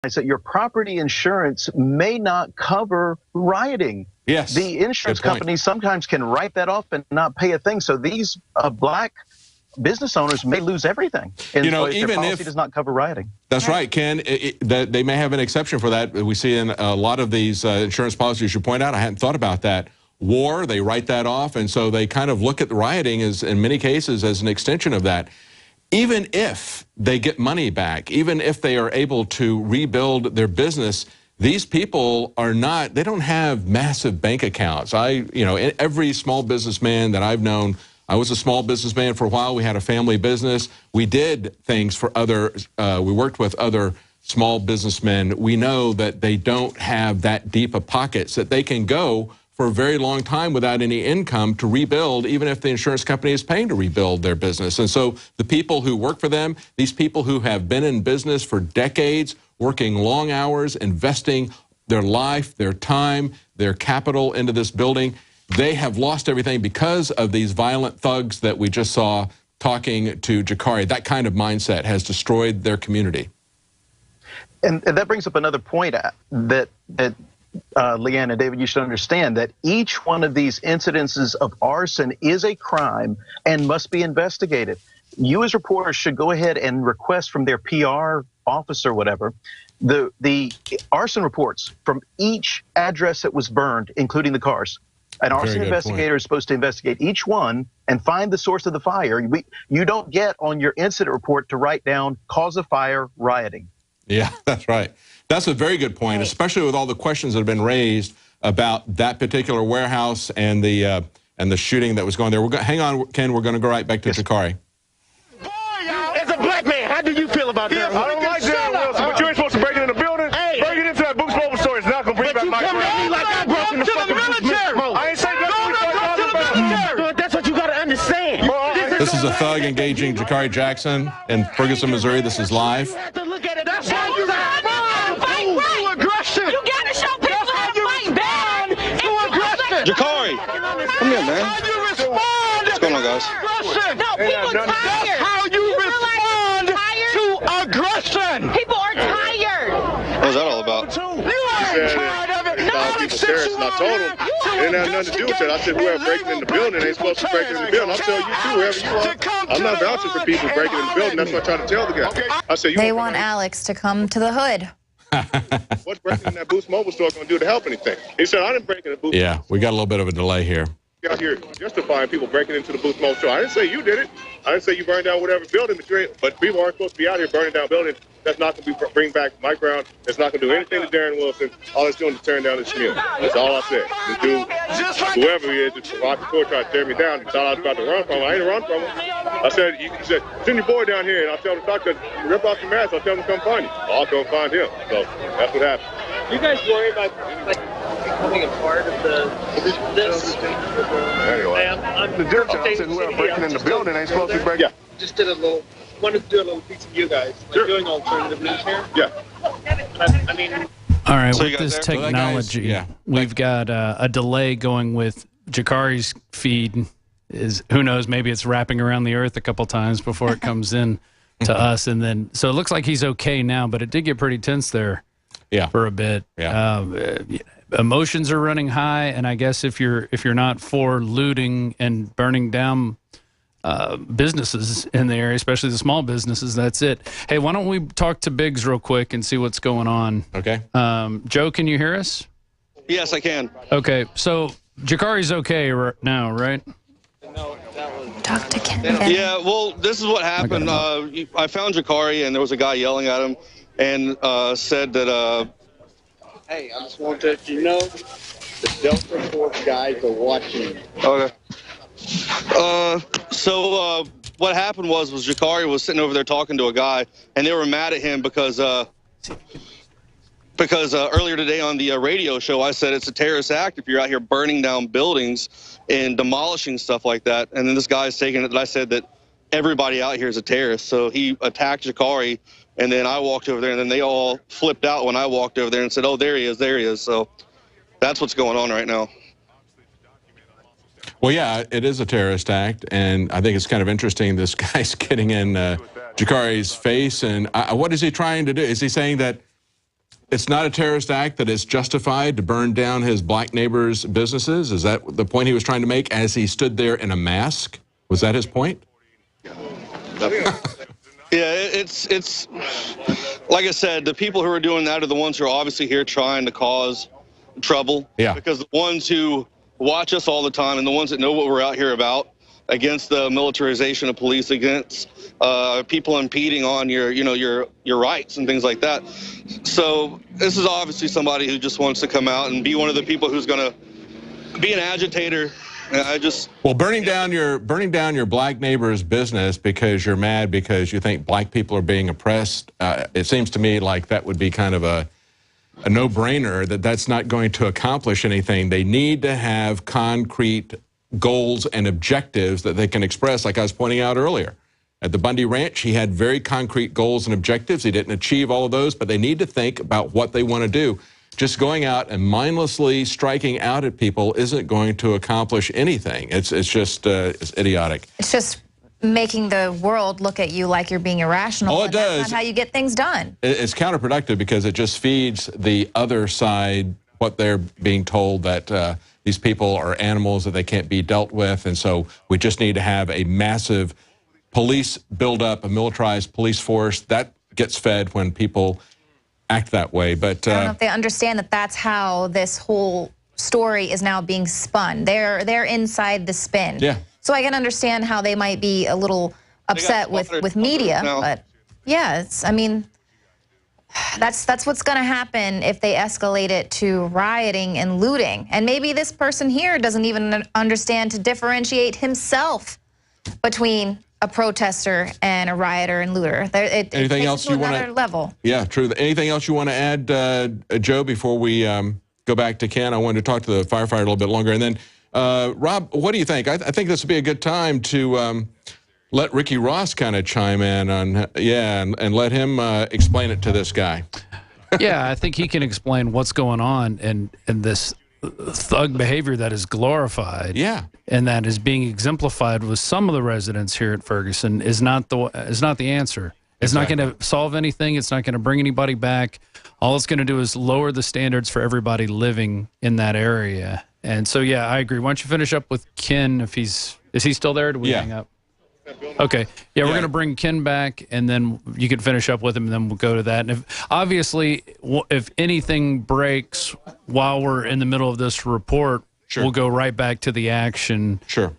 that your property insurance may not cover rioting. Yes. The insurance companies sometimes can write that off and not pay a thing. So these black business owners may lose everything. And you know, if even their policy if does not cover rioting. That's right, Ken. That they may have an exception for that. We see in a lot of these insurance policies you point out. I hadn't thought about that. War, they write that off, and so they kind of look at the rioting as, in many cases, as an extension of that. Even if they get money back, even if they are able to rebuild their business, these people are not, they don't have massive bank accounts. Every small businessman that I've known, I was a small businessman for a while. We had a family business. We did things for other, we worked with other small businessmen. We know that they don't have that deep of pockets that they can go for a very long time without any income to rebuild, even if the insurance company is paying to rebuild their business. And so the people who work for them, these people who have been in business for decades, working long hours, investing their life, their time, their capital into this building, they have lost everything because of these violent thugs that we just saw talking to Jakari. That kind of mindset has destroyed their community. And that brings up another point that Leanne and David, you should understand that each one of these incidences of arson is a crime and must be investigated. You as reporters should go ahead and request from their PR office or whatever the arson reports from each address that was burned, including the cars. An arson investigator is supposed to investigate each one and find the source of the fire. You don't get on your incident report to write down cause of fire, rioting. Yeah, that's right. That's a very good point, especially with all the questions that have been raised about that particular warehouse and the shooting that was going there. Hang on, Ken. We're going to go right back to Jakari. As a black man, how do you feel about that? I don't like that, Wilson, but you ain't supposed to break it in the building. Hey. Breaking into that Boots Mobile store is not going to bring back my friend. Like I broke in the fucking military. I ain't saying that. That's what you got to understand. This is a thug engaging Jakari Jackson in Ferguson, Missouri. This is live. Look at it. That's how you fight aggression. You got to show people how to fight back. Jakari, come here, man. How you respond? What's going on, guys? No, people tired. That's how you respond to aggression. People are tired. What was that all about? You ain't tired of it. And I told him it didn't have nothing to do with it. I said whoever breaking in the building ain't supposed to break in the building. I'll tell you too, whoever you are. I'm not vouching for people breaking in the building. That's what I try to tell the guy. I said, they want Alex to come to the hood. What's breaking in that Boost Mobile store going to do to help anything? He said, I didn't break in the Boost. Yeah, we got a little bit of a delay here. Out here justifying people breaking into the Boost Mobile store. I didn't say you did it. I didn't say you burned down whatever building, but people aren't supposed to be out here burning down buildings. That's not going to bring back my ground. That's not going to do anything to Darren Wilson. All it's doing is tearing down his community. That's all I said. This dude, whoever he is, just walked the floor, tried to tear me down. He thought I was about to run from him. I ain't run from him. I said, he said, send your boy down here, and I'll tell him to talk to him. Rip off your mask, I'll tell him to come find you. I'll go find him. So that's what happened. You guys worry about becoming a part of this? Anyway, the difference is whoever breaking in the building ain't supposed to be breaking. Yeah. Wanted to do a little piece of you guys, doing alternative news here. Yeah. I mean. All right, so with this technology, we've got a delay going with Jakari's feed. Who knows? Maybe it's wrapping around the earth a couple times before it comes in to us, and then so it looks like he's okay now, but it did get pretty tense there. Yeah. For a bit. Yeah. Emotions are running high, and I guess if you're not for looting and burning down businesses in the area, especially the small businesses, that's it. Hey, why don't we talk to Biggs real quick and see what's going on? Okay. Joe, can you hear us? Yes, I can. Okay, so Jakari's okay now, right? Talk to Ken. Yeah, well, this is what happened. I found Jakari, and there was a guy yelling at him and said that... hey, I just want to let you know the Delta Force guys are watching. Okay. So what happened was Jakari was sitting over there talking to a guy, and they were mad at him because earlier today on the radio show, I said it's a terrorist act if you're out here burning down buildings and demolishing stuff like that. And then this guy's taking it that I said that everybody out here is a terrorist. So he attacked Jakari, and then I walked over there, and then they all flipped out when I walked over there and said, oh, there he is, there he is. So that's what's going on right now. Well, yeah, it is a terrorist act, and I think it's kind of interesting this guy's getting in Jakari's face. And what is he trying to do? Is he saying that it's not a terrorist act, that it's justified to burn down his black neighbor's businesses? Is that the point he was trying to make as he stood there in a mask? Was that his point? Yeah, it's like I said, the people who are doing that are the ones who are obviously here trying to cause trouble. Yeah. Because the ones who watch us all the time and the ones that know what we're out here about, against the militarization of police, against people impeding on your rights and things like that. So this is obviously somebody who just wants to come out and be one of the people who's going to be an agitator. Well, burning down your black neighbor's business because you're mad because you think black people are being oppressed, it seems to me like that would be kind of a no-brainer, that's not going to accomplish anything. They need to have concrete goals and objectives that they can express, like I was pointing out earlier. At the Bundy Ranch, he had very concrete goals and objectives. He didn't achieve all of those, but they need to think about what they want to do. Just going out and mindlessly striking out at people isn't going to accomplish anything. It's just it's idiotic. It's just making the world look at you like you're being irrational. Oh, it does. That's not how you get things done. It's counterproductive because it just feeds the other side what they're being told, that these people are animals, that they can't be dealt with. And so we just need to have a massive police buildup, a militarized police force. That gets fed when people act that way. But I don't know if they understand that that's how this whole story is now being spun. They're inside the spin. Yeah. So I can understand how they might be a little upset with media, but yeah, I mean, that's what's going to happen if they escalate it to rioting and looting. And maybe this person here doesn't even understand to differentiate himself between a protester and a rioter and looter. Anything else you want to level? Yeah, true. Anything else you want to add, Joe, before we go back to Ken? I wanted to talk to the firefighter a little bit longer. And then, Rob, what do you think? I think this would be a good time to let Ricky Ross kind of chime in on, and let him explain it to this guy. Yeah, I think he can explain what's going on and this thug behavior that is glorified, and that is being exemplified with some of the residents here at Ferguson is not the answer. It's not going to solve anything. It's not going to bring anybody back. All it's going to do is lower the standards for everybody living in that area. And so, yeah, I agree. Why don't you finish up with Ken? If is he still there? Or do we hang up? Okay. Yeah, we're going to bring Ken back, and then you can finish up with him, and then we'll go to that. And obviously, if anything breaks while we're in the middle of this report, we'll go right back to the action. Sure.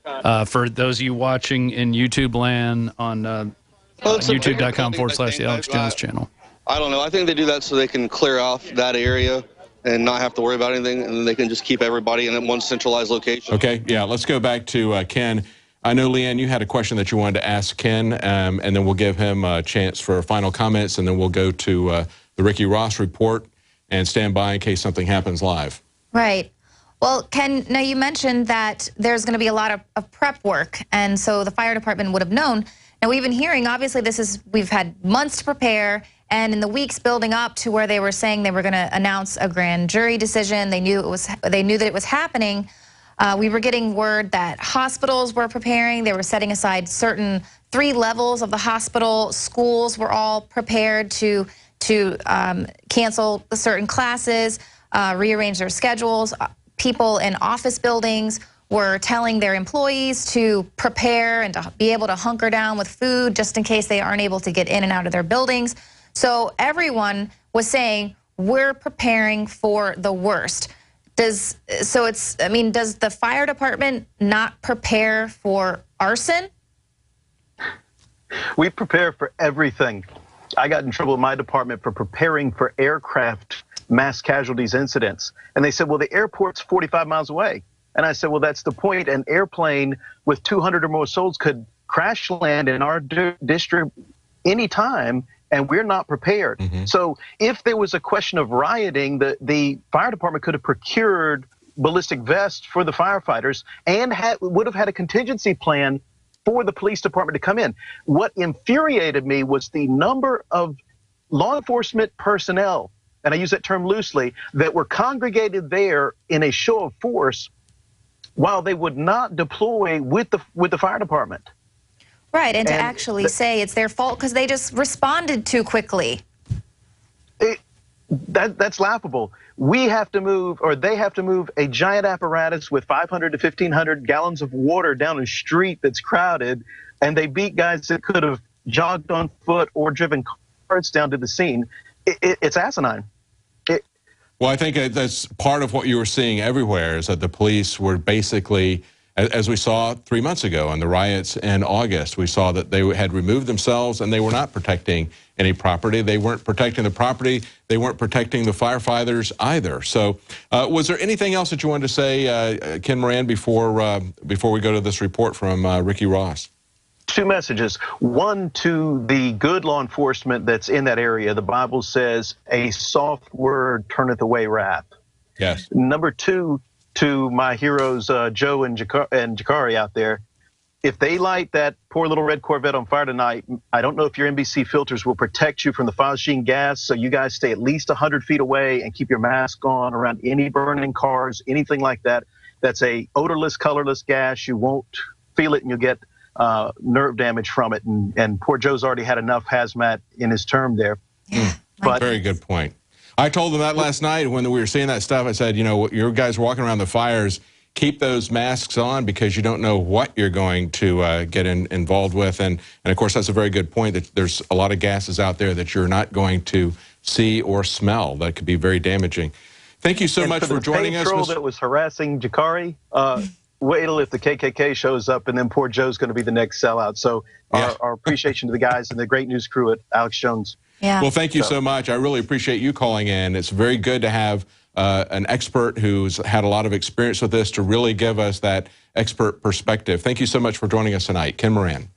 For those of you watching in YouTube land on youtube.com/the Alex Jones channel. I don't know. I think they do that so they can clear off that area and not have to worry about anything, and then they can just keep everybody in one centralized location. Okay. Yeah. Let's go back to Ken. I know, Leanne, you had a question that you wanted to ask Ken, and then we'll give him a chance for final comments, and then we'll go to the Ricky Ross report and stand by in case something happens live. Right. Well, Ken, now you mentioned that there's going to be a lot of prep work, and so the fire department would have known. Now, we've been hearing, obviously, we've had months to prepare, and in the weeks building up to where they were saying they were going to announce a grand jury decision, they knew that it was happening. We were getting word that hospitals were preparing. They were setting aside certain 3 levels of the hospital. Schools were all prepared to cancel certain classes, rearrange their schedules. People in office buildings were telling their employees to prepare and to be able to hunker down with food just in case they aren't able to get in and out of their buildings. So everyone was saying, we're preparing for the worst. Does the fire department not prepare for arson? We prepare for everything. I got in trouble with my department for preparing for aircraft mass casualties incidents. And they said, well, the airport's 45 miles away. And I said, well, that's the point. An airplane with 200 or more souls could crash land in our district anytime, and we're not prepared. So if there was a question of rioting, the fire department could have procured ballistic vests for the firefighters and would have had a contingency plan for the police department to come in. What infuriated me was the number of law enforcement personnel, and I use that term loosely, that were congregated there in a show of force while they would not deploy with the fire department. Right, and to actually say it's their fault because they just responded too quickly. That's laughable. We have to move, or they have to move, a giant apparatus with 500 to 1,500 gallons of water down a street that's crowded, and they beat guys that could have jogged on foot or driven cars down to the scene. It's asinine. Well, I think that's part of what you were seeing everywhere, is that the police were basically, as we saw 3 months ago in the riots in August, we saw that they had removed themselves and they were not protecting any property. They weren't protecting the property. They weren't protecting the firefighters either. So was there anything else that you wanted to say, Ken Moran, before we go to this report from Ricky Ross? Two messages. One, to the good law enforcement that's in that area. The Bible says, a soft word turneth away wrath. Yes. Number two, to my heroes, Joe and Jakari out there, if they light that poor little red Corvette on fire tonight, I don't know if your NBC filters will protect you from the phosgene gas, so you guys stay at least 100 feet away and keep your mask on around any burning cars, anything like that. That's a odorless, colorless gas. You won't feel it, and you'll get nerve damage from it. And poor Joe's already had enough hazmat in his term there. But very good point. I told them that last night when we were seeing that stuff. I said, you know, your guys walking around the fires, keep those masks on, because you don't know what you're going to get involved with. And of course, that's a very good point, that there's a lot of gases out there that you're not going to see or smell that could be very damaging. Thank you so much for joining us. The that was harassing Jakari, wait till if the KKK shows up, and then poor Joe's going to be the next sellout. So our appreciation to the guys and the great news crew at Alex Jones. Yeah. Well, thank you so much. I really appreciate you calling in. It's very good to have an expert who's had a lot of experience with this to really give us that expert perspective. Thank you so much for joining us tonight, Ken Moran.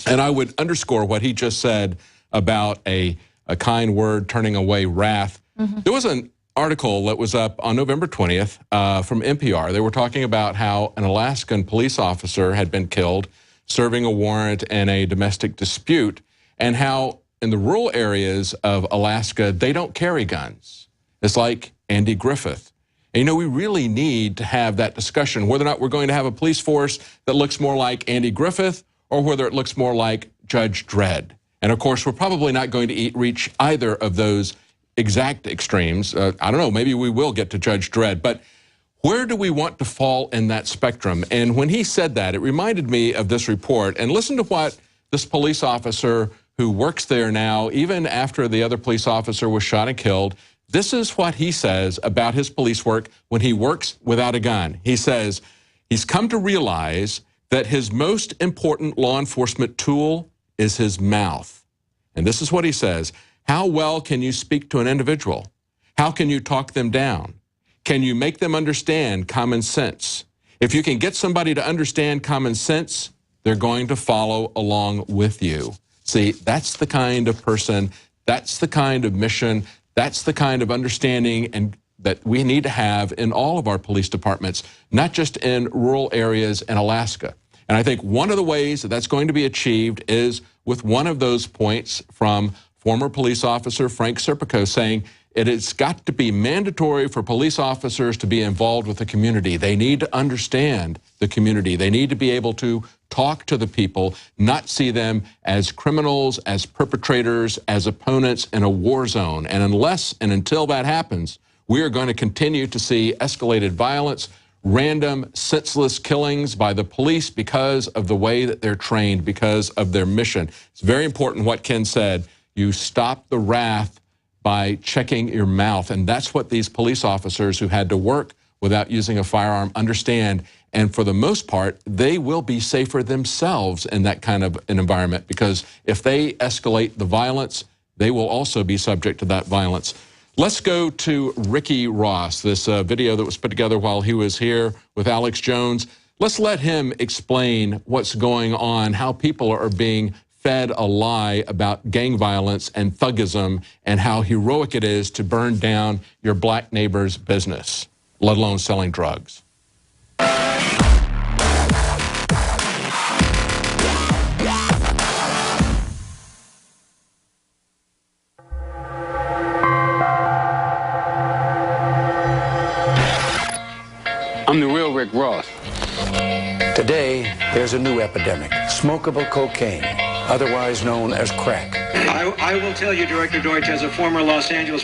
And I would underscore what he just said about a kind word turning away wrath. There was an article that was up on November 20th from NPR. They were talking about how an Alaskan police officer had been killed serving a warrant in a domestic dispute, and how in the rural areas of Alaska, they don't carry guns. It's like Andy Griffith. And, you know, we really need to have that discussion, whether or not we're going to have a police force that looks more like Andy Griffith or whether it looks more like Judge Dredd. And, of course, we're probably not going to reach either of those exact extremes. I don't know, maybe we will get to Judge Dredd, but where do we want to fall in that spectrum? And when he said that, it reminded me of this report. And listen to what this police officer who works there now, even after the other police officer was shot and killed, this is what he says about his police work when he works without a gun. He says he's come to realize that his most important law enforcement tool is his mouth. And this is what he says: how well can you speak to an individual? How can you talk them down? Can you make them understand common sense? If you can get somebody to understand common sense, they're going to follow along with you. See, that's the kind of person, that's the kind of mission, that's the kind of understanding and that we need to have in all of our police departments, not just in rural areas in Alaska. And I think one of the ways that that's going to be achieved is with one of those points from former police officer Frank Serpico saying it has got to be mandatory for police officers to be involved with the community. They need to understand the community. They need to be able to talk to the people, not see them as criminals, as perpetrators, as opponents in a war zone. And unless and until that happens, we are going to continue to see escalated violence, random, senseless killings by the police because of the way that they're trained, because of their mission. It's very important what Ken said. You stop the wrath by checking your mouth. And that's what these police officers who had to work without using a firearm understand. And for the most part, they will be safer themselves in that kind of an environment, because if they escalate the violence, they will also be subject to that violence. Let's go to Ricky Ross, this video that was put together while he was here with Alex Jones. Let's let him explain what's going on, how people are being fed a lie about gang violence and thuggism, and how heroic it is to burn down your black neighbor's business, let alone selling drugs. I'm the real Rick Ross. Today, there's a new epidemic, smokable cocaine, otherwise known as crack. I will tell you, Director Deutsch, as a former Los Angeles